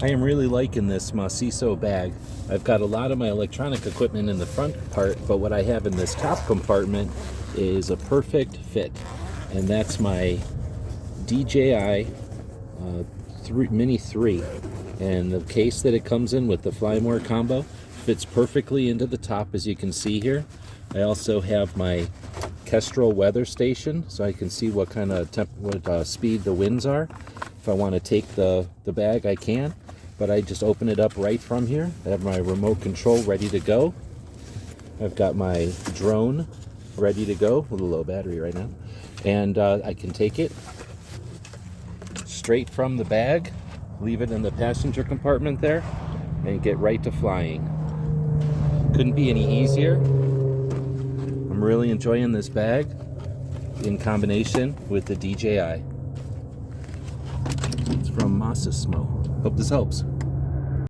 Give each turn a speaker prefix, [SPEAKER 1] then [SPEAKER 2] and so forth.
[SPEAKER 1] I am really liking this Masiso bag. I've got a lot of my electronic equipment in the front part, but what I have in this top compartment is a perfect fit. And that's my DJI Mini 3. And the case that it comes in with the Fly More combo fits perfectly into the top, as you can see here. I also have my Kestrel weather station, so I can see what kind of speed the winds are. If I want to take the bag, I can, but I just open it up right from here. I have my remote control ready to go. I've got my drone ready to go with a low battery right now, and I can take it straight from the bag, leave it in the passenger compartment there, and get right to flying. Couldn't be any easier. I'm really enjoying this bag in combination with the DJI. It's from Masiso. Hope this helps.